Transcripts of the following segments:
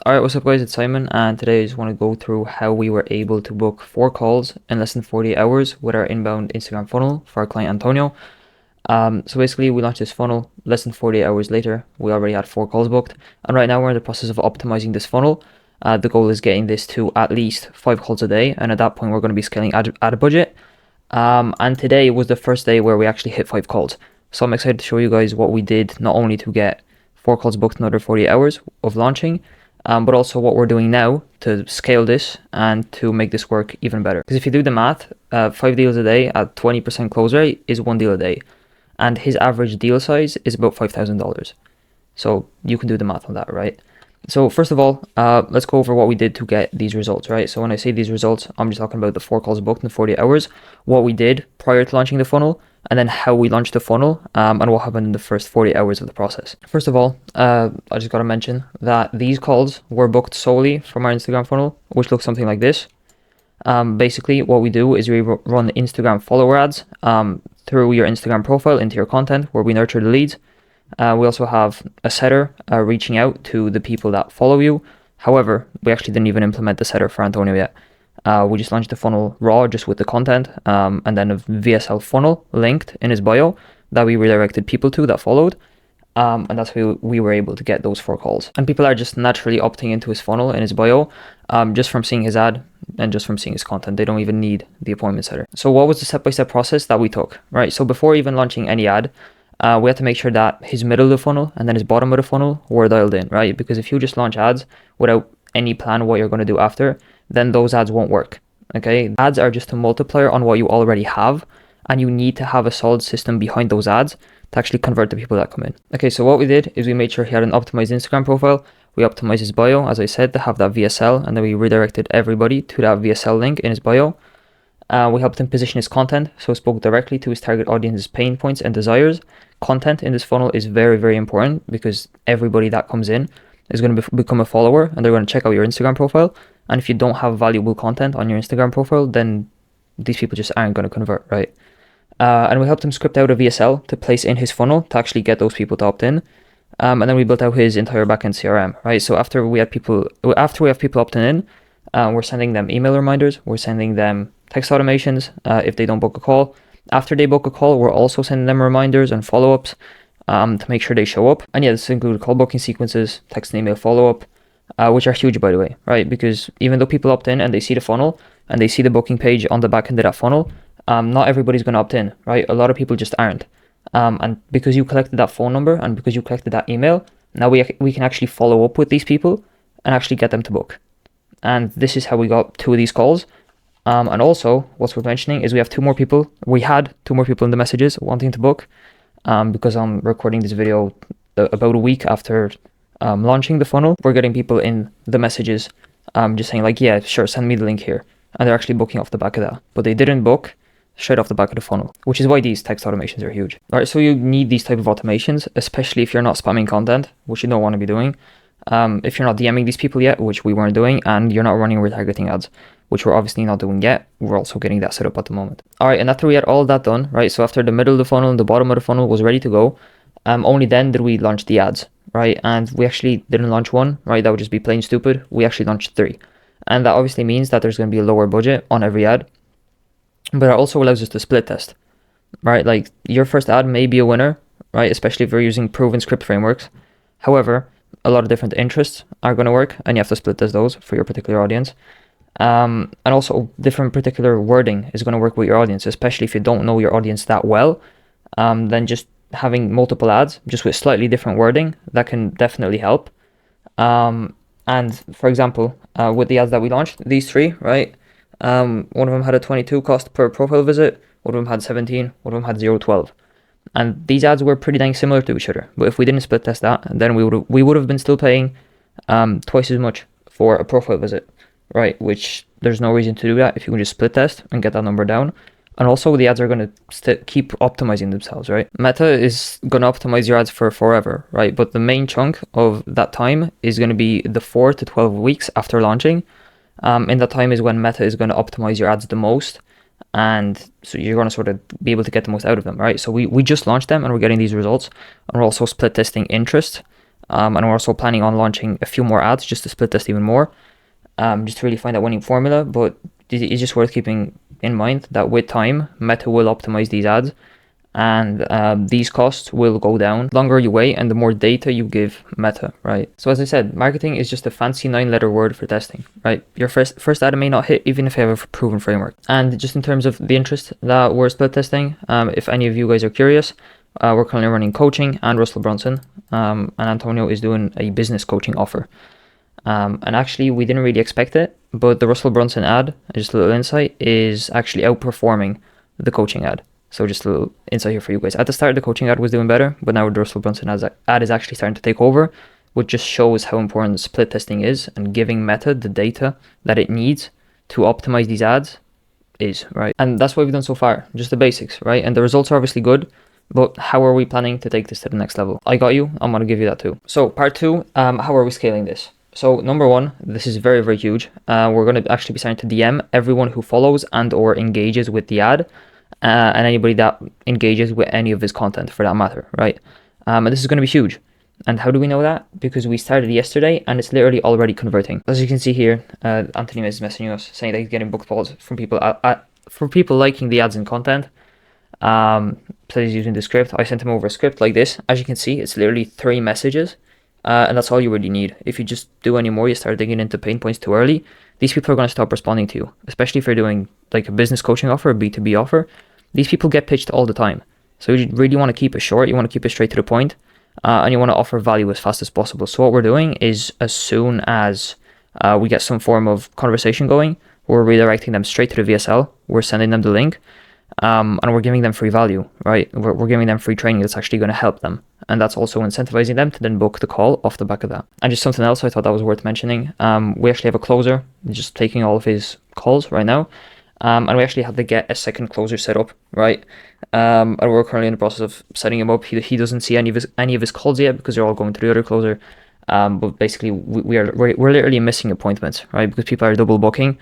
Alright, what's up guys, it's Simon, and today I just want to go through how we were able to book 4 calls in less than 48 hours with our inbound Instagram funnel for our client Antonio. So basically we launched this funnel, less than 48 hours later, we already had 4 calls booked, and right now we're in the process of optimizing this funnel. The goal is getting this to at least 5 calls a day, and at that point we're going to be scaling at a budget. And today was the first day where we actually hit 5 calls. So I'm excited to show you guys what we did, not only to get 4 calls booked in under 48 hours of launching, but also what we're doing now to scale this and to make this work even better. Because if you do the math, 5 deals a day at 20% close rate is 1 deal a day. And his average deal size is about $5,000. So you can do the math on that, right? So first of all, let's go over what we did to get these results, right? So when I say these results, I'm just talking about the 4 calls booked in 48 hours, what we did prior to launching the funnel, and then how we launched the funnel, and what happened in the first 40 hours of the process. First of all, I just got to mention that these calls were booked solely from our Instagram funnel, which looks something like this. Basically, what we do is we run Instagram follower ads through your Instagram profile into your content, where we nurture the leads. We also have a setter reaching out to the people that follow you. However, we actually didn't even implement the setter for Antonio yet. We just launched the funnel raw, just with the content, and then a VSL funnel linked in his bio that we redirected people to that followed. And that's how we were able to get those 4 calls. And people are just naturally opting into his funnel in his bio, just from seeing his ad and just from seeing his content. They don't even need the appointment setter. So what was the step-by-step process that we took, right? So before even launching any ad, we had to make sure that his middle of the funnel and then his bottom of the funnel were dialed in, right? Because if you just launch ads without any plan what you're going to do after, then those ads won't work, okay? Ads are just a multiplier on what you already have, and you need to have a solid system behind those ads to actually convert the people that come in. Okay, so what we did is we made sure he had an optimized Instagram profile. We optimized his bio, as I said, to have that VSL, and then we redirected everybody to that VSL link in his bio. We helped him position his content, so spoke directly to his target audience's pain points and desires. Content in this funnel is very, very important because everybody that comes in is going to become a follower, and they're going to check out your Instagram profile. And if you don't have valuable content on your Instagram profile, then these people just aren't going to convert, right? And we helped him script out a VSL to place in his funnel to actually get those people to opt in. And then we built out his entire backend CRM, right? So after we have people opting in, we're sending them email reminders, we're sending them text automations if they don't book a call. After they book a call, we're also sending them reminders and follow-ups to make sure they show up. And yeah, this includes call booking sequences, text and email follow-up, which are huge, by the way, right? Because even though people opt in and they see the funnel and they see the booking page on the back end of that funnel, not everybody's going to opt in, right? A lot of people just aren't. And because you collected that phone number and because you collected that email, now we can actually follow up with these people and actually get them to book. And this is how we got 2 of these calls. And also, what's worth mentioning is we had 2 more people in the messages wanting to book, because I'm recording this video about a week after launching the funnel. We're getting people in the messages just saying like, yeah, sure, send me the link here. And they're actually booking off the back of that. But they didn't book straight off the back of the funnel, which is why these text automations are huge. All right, so you need these type of automations, especially if you're not spamming content, which you don't want to be doing. If you're not DMing these people yet, which we weren't doing, and you're not running retargeting ads, which we're obviously not doing yet. We're also getting that set up at the moment. All right, and after we had all that done, right, so after the middle of the funnel and the bottom of the funnel was ready to go, only then did we launch the ads, right? And we actually didn't launch 1, right? That would just be plain stupid. We actually launched 3. And that obviously means that there's going to be a lower budget on every ad, but it also allows us to split test, right? Like your first ad may be a winner, right? Especially if you're using proven script frameworks. However, a lot of different interests are going to work, and you have to split test those for your particular audience. And also different particular wording is going to work with your audience, especially if you don't know your audience that well. Then just having multiple ads just with slightly different wording, that can definitely help. And for example, with the ads that we launched, these 3, right? One of them had a 22 cost per profile visit, one of them had 17, one of them had 0.12. And these ads were pretty dang similar to each other. But if we didn't split test that, then we would have been still paying twice as much for a profile visit, right? Which there's no reason to do that if you can just split test and get that number down. And also the ads are going to keep optimizing themselves, right? Meta is going to optimize your ads for forever, right? But the main chunk of that time is going to be the 4 to 12 weeks after launching. In that time is when Meta is going to optimize your ads the most. And so you're going to sort of be able to get the most out of them, right? So we just launched them and we're getting these results. And we're also split testing interest. And we're also planning on launching a few more ads just to split test even more, just to really find that winning formula. But it's just worth keeping in mind that with time, Meta will optimize these ads, and these costs will go down the longer you wait and the more data you give Meta, right? So as I said, marketing is just a fancy 9-letter word for testing, right? Your first ad may not hit even if you have a proven framework. And just in terms of the interest that we're split testing, if any of you guys are curious, we're currently running coaching and Russell Brunson, and Antonio is doing a business coaching offer. And actually, we didn't really expect it, but the Russell Brunson ad, just a little insight, is actually outperforming the coaching ad. So just a little insight here for you guys. At the start, the coaching ad was doing better, but now the Russell Brunson ad is actually starting to take over, which just shows how important split testing is, and giving Meta the data that it needs to optimize these ads is, right? And that's what we've done so far, just the basics, right? And the results are obviously good, but how are we planning to take this to the next level? I got you, I'm gonna give you that too. So part 2, how are we scaling this? So number 1, this is very, very huge. We're going to actually be starting to DM everyone who follows and or engages with the ad, and anybody that engages with any of his content for that matter, right? And this is going to be huge. And how do we know that? Because we started yesterday and it's literally already converting. As you can see here, Anthony is messaging us saying that he's getting booked calls from people for people liking the ads and content. So he's using the script. I sent him over a script like this. As you can see, it's literally 3 messages. And that's all you really need. If you just do any more, you start digging into pain points too early, these people are going to stop responding to you, especially if you're doing like a business coaching offer, a B2B offer. These people get pitched all the time. So you really want to keep it short. You want to keep it straight to the point, and you want to offer value as fast as possible. So what we're doing is, as soon as we get some form of conversation going, we're redirecting them straight to the VSL. We're sending them the link, and we're giving them free value, right? We're giving them free training that's actually going to help them. And that's also incentivizing them to then book the call off the back of that. And just something else I thought that was worth mentioning. We actually have a closer just taking all of his calls right now. And we actually had to get a second closer set up, right? And we're currently in the process of setting him up. He doesn't see any of his calls yet because they're all going to the other closer. But basically we're literally missing appointments, right? Because people are double booking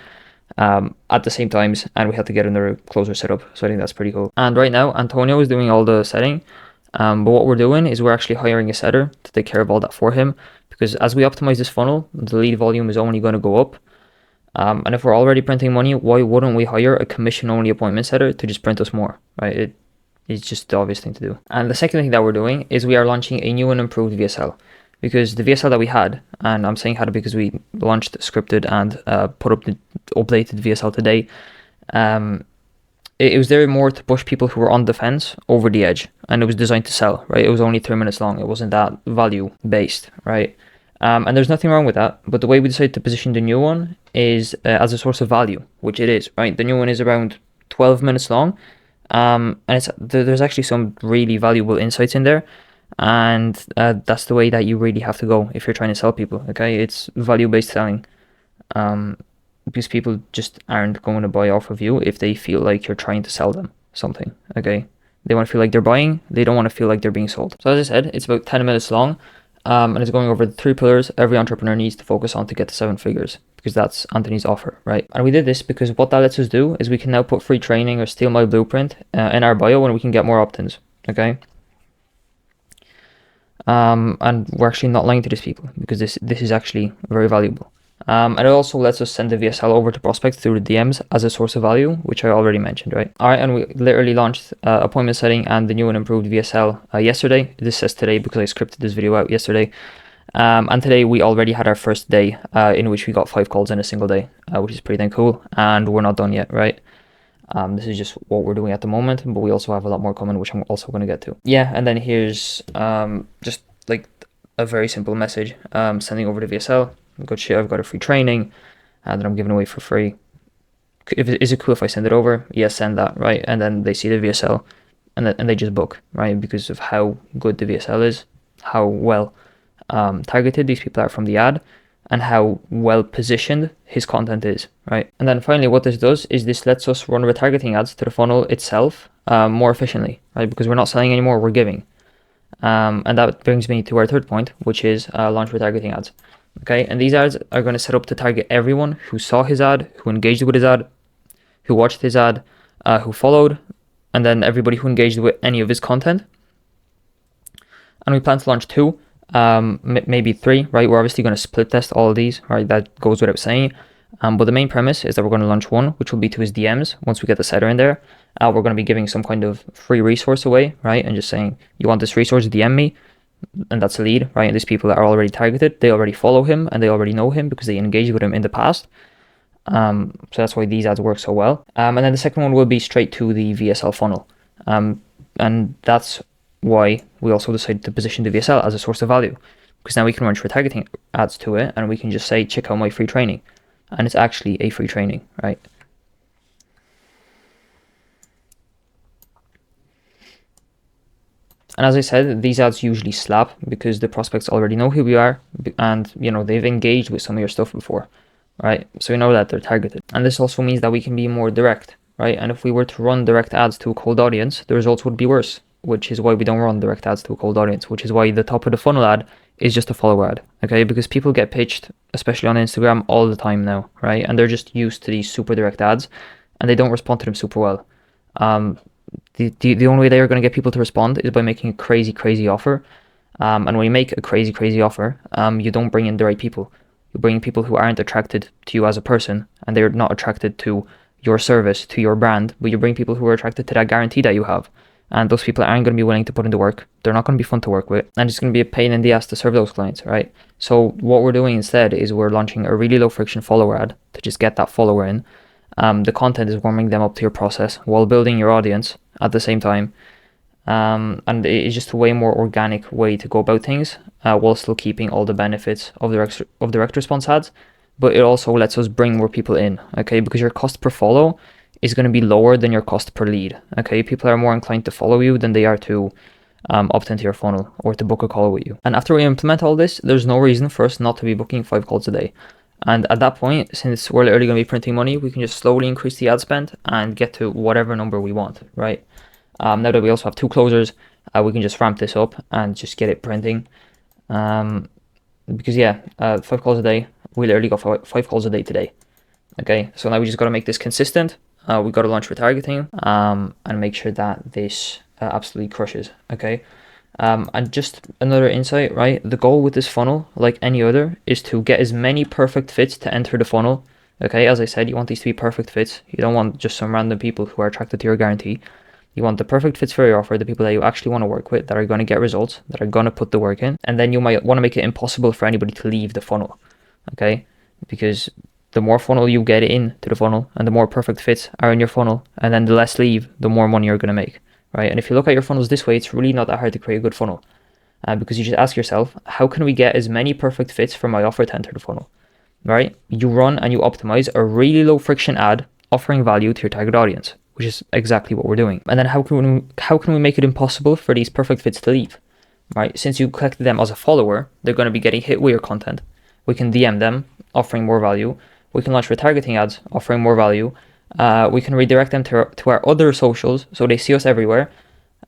at the same times, and we had to get another closer set up. So I think that's pretty cool. And right now Antonio is doing all the setting. But what we're doing is we're actually hiring a setter to take care of all that for him, because as we optimize this funnel, the lead volume is only going to go up. And if we're already printing money, why wouldn't we hire a commission-only appointment setter to just print us more, right? It's just the obvious thing to do. And the second thing that we're doing is we are launching a new and improved VSL, because the VSL that we had, and I'm saying had it because we launched scripted and put up the updated VSL today, it was there more to push people who were on the fence over the edge, and it was designed to sell, right? It was only 3 minutes long. It wasn't that value based, right? And there's nothing wrong with that. But the way we decided to position the new one is as a source of value, which it is, right? The new one is around 12 minutes long, and there's actually some really valuable insights in there, and that's the way that you really have to go if you're trying to sell people. Okay, it's value based selling. Because people just aren't going to buy off of you if they feel like you're trying to sell them something, okay? They want to feel like they're buying. They don't want to feel like they're being sold. So as I said, it's about 10 minutes long, and it's going over the 3 pillars every entrepreneur needs to focus on to get to 7 figures, because that's Anthony's offer, right? And we did this because what that lets us do is we can now put free training or steal my blueprint in our bio, and we can get more opt-ins, okay? And we're actually not lying to these people, because this is actually very valuable. And it also lets us send the VSL over to prospects through the DMs as a source of value, which I already mentioned, right? All right, and we literally launched appointment setting and the new and improved VSL yesterday. This says today because I scripted this video out yesterday. And today we already had our first day in which we got 5 calls in a single day, which is pretty damn cool. And we're not done yet, right? This is just what we're doing at the moment, but we also have a lot more coming, which I'm also going to get to. Yeah, and then here's just like a very simple message sending over to VSL. Good shit, I've got a free training that I'm giving away for free. Is it cool if I send it over? Yes, send that, right? And then they see the VSL and they just book, right? Because of how good the VSL is, how well targeted these people are from the ad, and how well positioned his content is, right? And then finally, what this does is this lets us run retargeting ads to the funnel itself more efficiently, right? Because we're not selling anymore, we're giving. And that brings me to our third point, which is launch retargeting ads. Okay, and these ads are going to set up to target everyone who saw his ad, who engaged with his ad, who watched his ad, who followed, and then everybody who engaged with any of his content. And we plan to launch 2 maybe 3, right? We're obviously going to split test all of these, right? That goes without saying. But the main premise is that we're going to launch one, which will be to his DMs once we get the setter in there. We're going to be giving some kind of free resource away, right? And just saying, you want this resource, DM me. And that's a lead, right? And these people are already targeted. They already follow him and they already know him because they engaged with him in the past. So that's why these ads work so well. And then the second one will be straight to the VSL funnel. And that's why we also decided to position the VSL as a source of value, because now we can run retargeting ads to it and we can just say, check out my free training. And it's actually a free training, right? And as I said, these ads usually slap because the prospects already know who we are and, you know, they've engaged with some of your stuff before, right? So we know that they're targeted. And this also means that we can be more direct, right? And if we were to run direct ads to a cold audience, the results would be worse, which is why we don't run direct ads to a cold audience, which is why the top of the funnel ad is just a follower ad, okay? Because people get pitched, especially on Instagram, all the time now, right? And they're just used to these super direct ads and they don't respond to them super well. The only way they are going to get people to respond is by making a crazy offer. And when you make a crazy offer, you don't bring in the right people. You bring in people who aren't attracted to you as a person, and they're not attracted to your service, to your brand, but you bring people who are attracted to that guarantee that you have. And those people aren't going to be willing to put in the work. They're not going to be fun to work with. And it's going to be a pain in the ass to serve those clients, right? So what we're doing instead is we're launching a really low friction follower ad to just get that follower in. The content is warming them up to your process while building your audience at the same time. And it's just a way more organic way to go about things while still keeping all the benefits of the direct response ads. But it also lets us bring more people in, okay? Because your cost per follow is going to be lower than your cost per lead, okay? People are more inclined to follow you than they are to opt into your funnel or to book a call with you. And after we implement all this, there's no reason for us not to be booking 5 calls a day. And at that point, since we're literally going to be printing money, we can just slowly increase the ad spend and get to whatever number we want, right? Now that we also have 2 closers, we can just ramp this up and just get it printing. Because 5 calls a day, we literally got 5 calls a day today. Okay, so now we just got to make this consistent. We got to launch retargeting and make sure that this absolutely crushes, okay? And just another insight, right? The goal with this funnel, like any other, is to get as many perfect fits to enter the funnel. Okay, as I said, you want these to be perfect fits. You don't want just some random people who are attracted to your guarantee. You want the perfect fits for your offer, the people that you actually want to work with, that are going to get results, that are going to put the work in. And then you might want to make it impossible for anybody to leave the funnel, okay? Because the more funnel you get into the funnel and the more perfect fits are in your funnel, and then the less leave, the more money you're going to make. Right? And if you look at your funnels this way, it's really not that hard to create a good funnel because you just ask yourself, how can we get as many perfect fits for my offer to enter the funnel, right? You run and you optimize a really low friction ad offering value to your target audience, which is exactly what we're doing. And then how can we make it impossible for these perfect fits to leave, right? Since you collected them as a follower, they're going to be getting hit with your content. We can DM them, offering more value. We can launch retargeting ads, offering more value. We can redirect them to our other socials so they see us everywhere.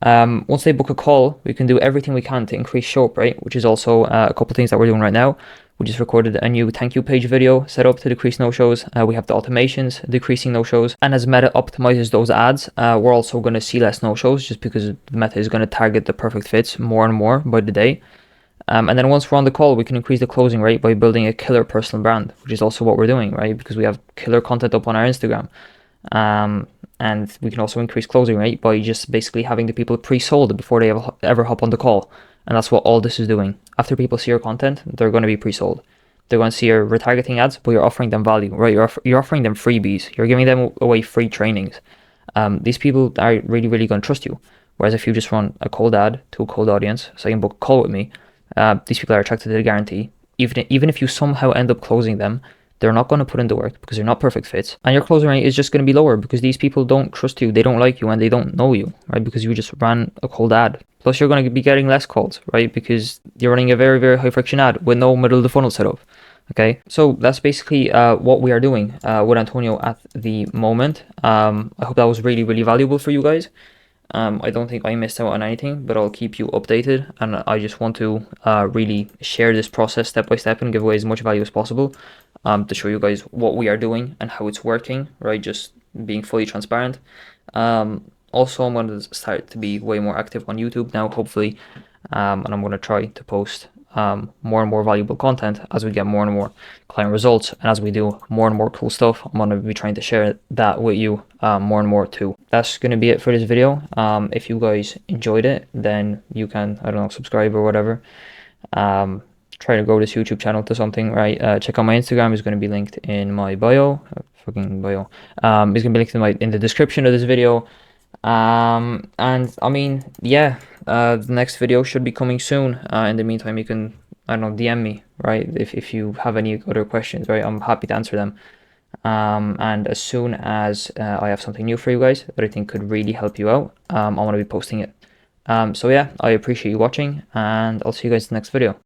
Once they book a call, we can do everything we can to increase show up rate, which is also a couple of things that we're doing right now. We just recorded a new thank you page video set up to decrease no-shows. We have the automations decreasing no-shows. And as Meta optimizes those ads, we're also going to see less no-shows just because Meta is going to target the perfect fits more and more by the day. And then once we're on the call, we can increase the closing rate by building a killer personal brand, which is also what we're doing, right? Because we have killer content up on our Instagram. And we can also increase closing rate by just basically having the people pre-sold before they ever hop on the call. And that's what all this is doing. After people see your content, they're going to be pre-sold. They're going to see your retargeting ads, but you're offering them value, right? You're offering them freebies. You're giving them away free trainings. These people are really going to trust you. Whereas if you just run a cold ad to a cold audience, so you can book a call with me, these people are attracted to the guarantee. Even if you somehow end up closing them, they're not going to put in the work because they're not perfect fits. And your closing rate is just going to be lower because these people don't trust you, they don't like you, and they don't know you, right? Because you just ran a cold ad. Plus, you're going to be getting less calls, right? Because you're running a very high friction ad with no middle of the funnel setup. Okay, so that's basically what we are doing with Antonio at the moment. I hope that was really valuable for you guys. I don't think I missed out on anything, but I'll keep you updated. And I just want to really share this process step by step and give away as much value as possible to show you guys what we are doing and how it's working, right? Just being fully transparent. Also, I'm going to start to be way more active on YouTube now, hopefully. And I'm going to try to post more and more valuable content, as we get more and more client results, and as we do more and more cool stuff, I'm going to be trying to share that with you more and more too. That's going to be it for this video. If you guys enjoyed it, then you can, I don't know, subscribe or whatever. Try to grow this YouTube channel to something, right? Check out my Instagram. It's going to be linked in my bio. Fucking bio. It's going to be linked in the description of this video. And I mean, yeah, the next video should be coming soon. In the meantime, you can, I don't know, DM me, right? If you have any other questions, right? I'm happy to answer them. And as soon as I have something new for you guys that I think could really help you out, I want to be posting it. So yeah, I appreciate you watching, and I'll see you guys in the next video.